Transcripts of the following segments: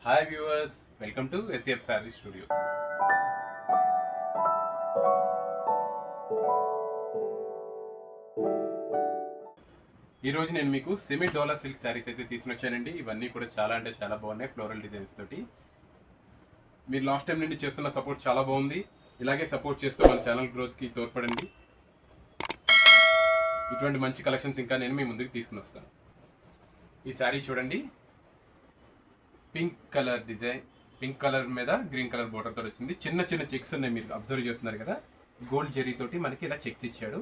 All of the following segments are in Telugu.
Hi viewers, welcome to SF sari studio. ఈరోజు నేను మీకు సెమీ డోలా సిల్క్ శారీస్ అయితే తీసుకుని వచ్చానండి. ఇవన్నీ కూడా చాలా అంటే చాలా బాగున్నాయి, ఫ్లోరల్ డిజైన్స్ తోటి. మీరు లాస్ట్ టైం నుండి చేస్తున్న సపోర్ట్ చాలా బాగుంది. ఇలాగే సపోర్ట్ చేస్తూ మన ఛానల్ గ్రోత్కి తోడ్పడండి. ఇటువంటి మంచి కలెక్షన్స్ ఇంకా నేను మీ ముందుకు తీసుకుని వస్తాను. ఈ శారీ చూడండి, pink colour design, pink colour మీద గ్రీన్ కలర్ బోర్డర్ తోటి వచ్చింది. చిన్న చిన్న చెక్స్ ఉన్నాయి, మీరు అబ్జర్వ్ చేస్తున్నారు కదా. గోల్డ్ జెరీ తోటి మనకి ఇలా చెక్స్ ఇచ్చాడు.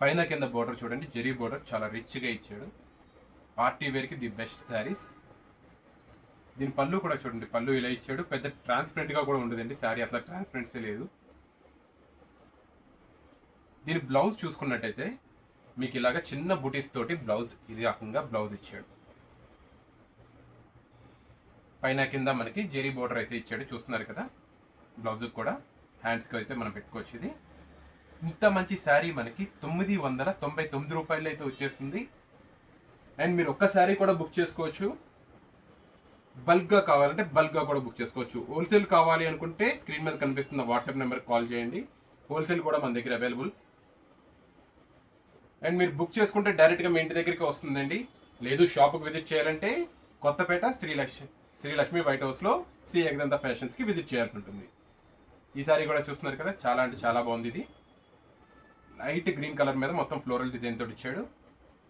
పైన కింద బోర్డర్ చూడండి, జెరీ బోర్డర్ చాలా రిచ్గా ఇచ్చాడు. పార్టీ వేర్కి ది బెస్ట్ శారీస్. దీని పళ్ళు కూడా చూడండి, పళ్ళు ఇలా ఇచ్చాడు. పెద్ద ట్రాన్స్పరెంట్గా కూడా ఉండదండి శారీ, అట్లా ట్రాన్స్పరెన్సీ లేదు. దీని బ్లౌజ్ చూసుకున్నట్టయితే మీకు ఇలాగ చిన్న బుటీస్ తోటి బ్లౌజ్, ఇది రకంగా బ్లౌజ్ ఇచ్చాడు. పైన కింద మనకి జెరీ బోర్డర్ అయితే ఇచ్చాడు, చూస్తున్నారు కదా. బ్లౌజ్కి కూడా హ్యాండ్స్కి అయితే మనం పెట్టుకోవచ్చు. ఇది ఇంత మంచి శారీ మనకి 999 రూపాయలు అయితే వచ్చేస్తుంది. అండ్ మీరు ఒక్క శారీ కూడా బుక్ చేసుకోవచ్చు. బల్క్గా కావాలంటే బల్క్గా కూడా బుక్ చేసుకోవచ్చు. హోల్సేల్ కావాలి అనుకుంటే స్క్రీన్ మీద కనిపిస్తున్న వాట్సాప్ నెంబర్కి కాల్ చేయండి. హోల్సేల్ కూడా మన దగ్గర అవైలబుల్. అండ్ మీరు బుక్ చేసుకుంటే డైరెక్ట్గా మీ ఇంటి దగ్గరికి వస్తుందండి. లేదు షాప్కి విజిట్ చేయాలంటే కొత్తపేట శ్రీలక్ష్మి వైట్ హౌస్లో శ్రీ ఏకదంత ఫ్యాషన్స్కి విజిట్ చేయాల్సి ఉంటుంది. ఈ సారీ కూడా చూస్తున్నారు కదా, చాలా అంటే చాలా బాగుంది. ఇది లైట్ గ్రీన్ కలర్ మీద మొత్తం ఫ్లోరల్ డిజైన్ తోటి ఇచ్చాడు.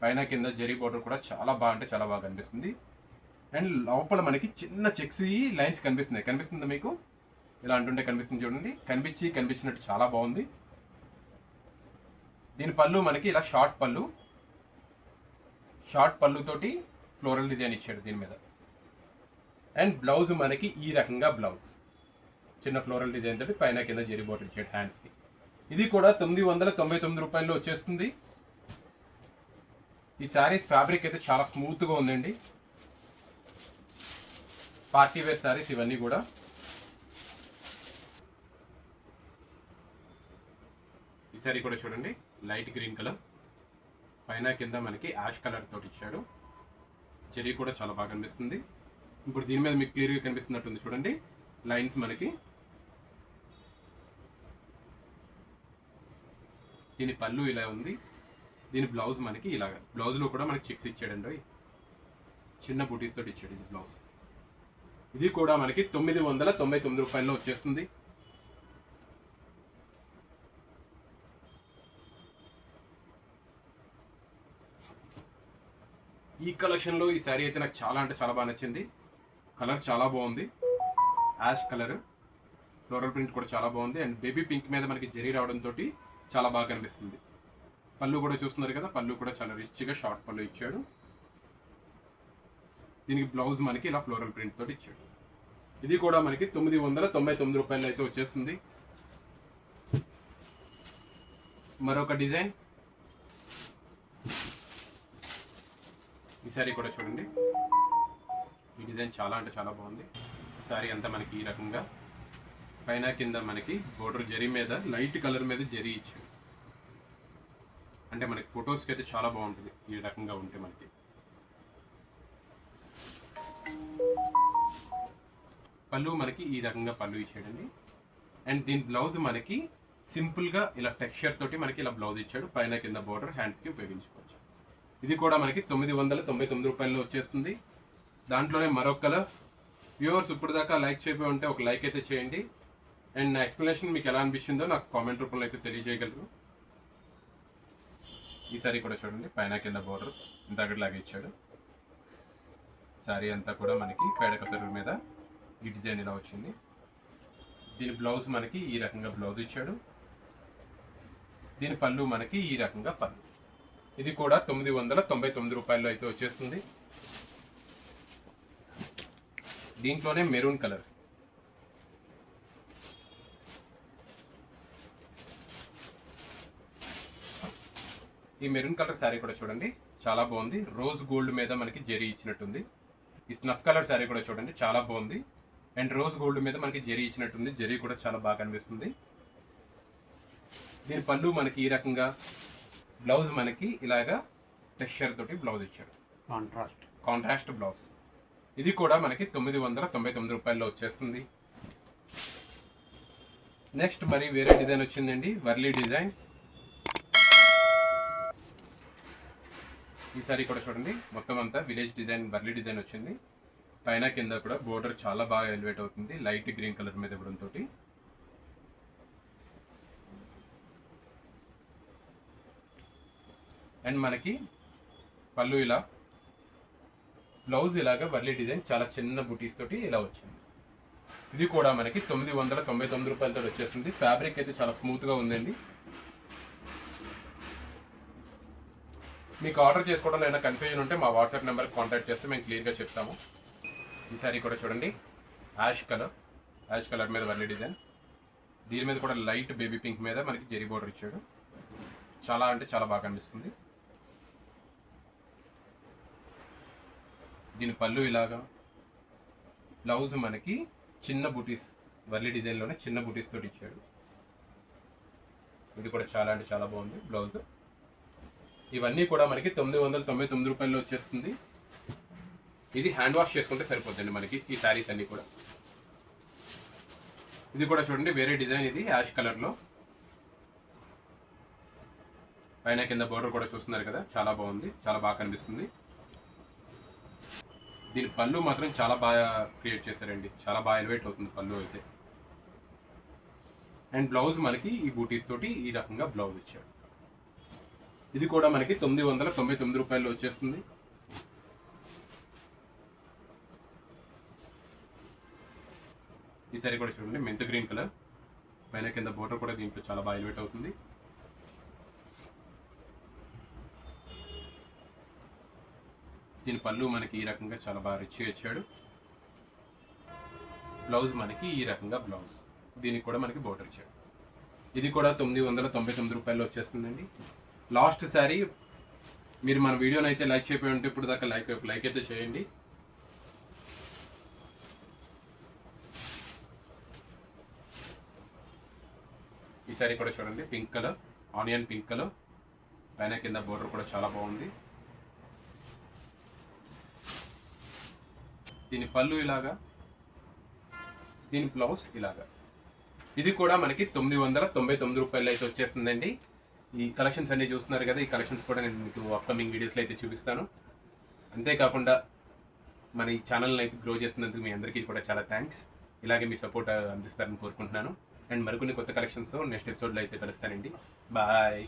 పైన కింద జెరీ బోర్డర్ కూడా చాలా బాగా అంటే చాలా బాగా కనిపిస్తుంది. అండ్ లోపల మనకి చిన్న చెక్స్ లైన్స్ కనిపిస్తుందా మీకు? ఇలా అంటుంటే కనిపిస్తుంది చూడండి. కనిపించినట్టు చాలా బాగుంది. దీని పళ్ళు మనకి ఇలా షార్ట్ పళ్ళు తోటి ఫ్లోరల్ డిజైన్ ఇచ్చాడు దీని మీద. అండ్ బ్లౌజ్ మనకి ఈ రకంగా బ్లౌజ్, చిన్న ఫ్లోరల్ డిజైన్ తోటి పైన కింద జెరీ బోర్డర్ ఇచ్చాడు హ్యాండ్స్కి. ఇది కూడా 999 రూపాయల్లో వచ్చేస్తుంది. ఈ శారీస్ ఫ్యాబ్రిక్ అయితే చాలా స్మూత్గా ఉందండి. పార్టీ వేర్ శారీస్ ఇవన్నీ కూడా. ఈ శారీ కూడా చూడండి, లైట్ గ్రీన్ కలర్, పైన కింద మనకి యాష్ కలర్ తోటి ఇచ్చాడు. జెరీ కూడా చాలా బాగా కనిపిస్తుంది. ఇప్పుడు దీని మీద మీకు క్లియర్గా కనిపిస్తున్నట్టుంది చూడండి లైన్స్ మనకి. దీని పళ్ళు ఇలా ఉంది. దీని బ్లౌజ్ మనకి ఇలాగ, బ్లౌజ్లో కూడా మనకి చెక్స్ ఇచ్చాడండి, చిన్న బూటీస్ తోటి ఇచ్చాడు ఇది బ్లౌజ్. ఇది కూడా మనకి 999 రూపాయల్లో వచ్చేస్తుంది. ఈ కలెక్షన్లో ఈ శారీ అయితే నాకు చాలా అంటే చాలా బాగా నచ్చింది. కలర్ చాలా బాగుంది, యాష్ కలర్, ఫ్లోరల్ ప్రింట్ కూడా చాలా బాగుంది. అండ్ బేబీ పింక్ మీద మనకి జెరీ రావడంతో చాలా బాగా కనిపిస్తుంది. పళ్ళు కూడా చూస్తున్నారు కదా, పళ్ళు కూడా చాలా రిచ్గా షార్ట్ పళ్ళు ఇచ్చాడు. దీనికి బ్లౌజ్ మనకి ఇలా ఫ్లోరల్ ప్రింట్ తోటి ఇచ్చాడు. ఇది కూడా మనకి 999 రూపాయలు అయితే వచ్చేస్తుంది. మరొక డిజైన్, ఈ శారీ కూడా చూడండి. ఈ డిజైన్ చాలా అంటే చాలా బాగుంది. శారీ అంతా మనకి ఈ రకంగా పైన కింద మనకి బోర్డర్ జెరీ మీద లైట్ కలర్ మీద జెరీ ఇచ్చాడు. అంటే మనకి ఫొటోస్కి అయితే చాలా బాగుంటుంది ఈ రకంగా ఉంటే మనకి. పళ్ళు మనకి ఈ రకంగా పళ్ళు ఇచ్చాడండి. అండ్ దీని బ్లౌజ్ మనకి సింపుల్గా ఇలా టెక్స్చర్ తోటి మనకి ఇలా బ్లౌజ్ ఇచ్చాడు. పైన కింద బోర్డర్ హ్యాండ్స్కి ఉపయోగించుకోవచ్చు. ఇది కూడా మనకి 999 రూపాయల్లో వచ్చేస్తుంది. దాంట్లోనే మరొక కలర్. వ్యూవర్స్ ఇప్పుడు దాకా లైక్ చేయబోయి ఉంటే ఒక లైక్ అయితే చేయండి. అండ్ నా ఎక్స్ప్లెనేషన్ మీకు ఎలా అనిపించిందో నాకు కామెంట్ రూపంలో అయితే తెలియజేయగలరు. ఈ సారీ కూడా చూడండి, పైన కింద బోర్డర్ ఇంతకట్లాగా ఇచ్చాడు. శారీ అంతా కూడా మనకి పేడ కసరు మీద ఈ డిజైన్ ఇలా వచ్చింది. దీని బ్లౌజ్ మనకి ఈ రకంగా బ్లౌజ్ ఇచ్చాడు. దీని పళ్ళు మనకి ఈ రకంగా పళ్ళు. ఇది కూడా 999 రూపాయల్లో అయితే వచ్చేస్తుంది. దీంట్లోనే మెరూన్ కలర్, ఈ మెరూన్ కలర్ శారీ కూడా చూడండి చాలా బాగుంది. రోజ్ గోల్డ్ మీద మనకి జెరీ ఇచ్చినట్టుంది. ఈ స్నఫ్ కలర్ శారీ కూడా చూడండి చాలా బాగుంది. అండ్ రోజ్ గోల్డ్ మీద మనకి జెరీ ఇచ్చినట్టుంది. జెరీ కూడా చాలా బాగా కనిపిస్తుంది. దీని పళ్ళు మనకి ఈ రకంగా, బ్లౌజ్ మనకి ఇలాగా టెక్స్చర్ తోటి బ్లౌజ్ ఇచ్చాడు. Contrast blouse. ఇది కూడా మనకి 999 రూపాయల్లో వచ్చేస్తుంది. నెక్స్ట్ మరి వేరే డిజైన్ వచ్చిందండి, వర్లీ డిజైన్. ఈ సారీ కూడా చూడండి, మొత్తం అంతా విలేజ్ డిజైన్, వర్లీ డిజైన్ వచ్చింది. పైన కింద కూడా బోర్డర్ చాలా బాగా ఎలివేట్ అవుతుంది, లైట్ గ్రీన్ కలర్ మీద ఇవ్వడంతో. అండ్ మనకి పళ్ళు ఇలా, బ్లౌజ్ ఇలాగా వర్లీ డిజైన్ చాలా చిన్న బుటీస్ తోటి ఇలా వచ్చింది. ఇది కూడా మనకి 999 రూపాయలతో వచ్చేస్తుంది. ఫ్యాబ్రిక్ అయితే చాలా స్మూత్గా ఉందండి. మీకు ఆర్డర్ చేసుకోవడంలో ఏమైనా కన్ఫ్యూజన్ ఉంటే మా వాట్సాప్ నెంబర్కి కాంటాక్ట్ చేస్తే మేము క్లియర్గా చెప్తాము. ఈ సారీ కూడా చూడండి, యాష్ కలర్ మీద వర్లీ డిజైన్. దీని మీద కూడా లైట్ బేబీ పింక్ మీద మనకి జెరీ బోర్డర్ ఇచ్చాడు. చాలా అంటే చాలా బాగా అనిపిస్తుంది. దీని పళ్ళు ఇలాగా, బ్లౌజ్ మనకి చిన్న బూటీస్, వర్లీ డిజైన్లోనే చిన్న బూటీస్ తోటి ఇచ్చాడు. ఇది కూడా చాలా అంటే చాలా బాగుంది బ్లౌజ్. ఇవన్నీ కూడా మనకి 999 రూపాయల్లో వచ్చేస్తుంది. ఇది హ్యాండ్ వాష్ చేసుకుంటే సరిపోతుంది మనకి ఈ శారీస్ అన్నీ కూడా. ఇది కూడా చూడండి, వేరే డిజైన్. ఇది యాష్ కలర్లో, పైన కింద బోర్డర్ కూడా చూస్తున్నారు కదా, చాలా బాగుంది, చాలా బాగా కనిపిస్తుంది. దీని పళ్ళు మాత్రం చాలా బాగా క్రియేట్ చేశారండి, చాలా బాగా ఎలివేట్ అవుతుంది పళ్ళు అయితే. అండ్ బ్లౌజ్ మనకి ఈ బూటీస్ తోటి ఈ రకంగా బ్లౌజ్ ఇచ్చాడు. ఇది కూడా మనకి 999 రూపాయల్లో వచ్చేస్తుంది. ఈ సారీ కూడా చూడండి, మెంత్ గ్రీన్ కలర్, పైన కింద బోర్డర్ కూడా దీంట్లో చాలా బాగా ఎలివేట్ అవుతుంది. దీని పళ్ళు మనకి ఈ రకంగా చాలా బాగా రిచ్గా ఇచ్చాడు. బ్లౌజ్ మనకి ఈ రకంగా బ్లౌజ్, దీనికి కూడా మనకి బోర్డర్ ఇచ్చాడు. ఇది కూడా 999 రూపాయల్లో వచ్చేస్తుందండి. లాస్ట్ శారీ, మీరు మన వీడియోని అయితే లైక్ చేయకపోయి ఉంటే ఇప్పుడు దాకా లైక్ అయితే చేయండి. ఈ సారీ కూడా చూడండి, pink colour, onion pink colour, పైన కింద బోర్డర్ కూడా చాలా బాగుంది. దీని పళ్ళు ఇలాగా, దీని బ్లౌజ్ ఇలాగా. ఇది కూడా మనకి 999 రూపాయలు అయితే వచ్చేస్తుందండి. ఈ కలెక్షన్స్ అన్నీ చూస్తున్నారు కదా, ఈ కలెక్షన్స్ కూడా నేను మీకు అప్కమింగ్ వీడియోస్లో అయితే చూపిస్తాను. అంతేకాకుండా మన ఈ ఛానల్ని అయితే గ్రో చేస్తున్నందుకు మీ అందరికీ కూడా చాలా థ్యాంక్స్. ఇలాగే మీ సపోర్ట్ అందిస్తారని కోరుకుంటున్నాను. అండ్ మరికొన్ని కొత్త కలెక్షన్స్ నెక్స్ట్ ఎపిసోడ్లో అయితే కలుస్తానండి. బాయ్.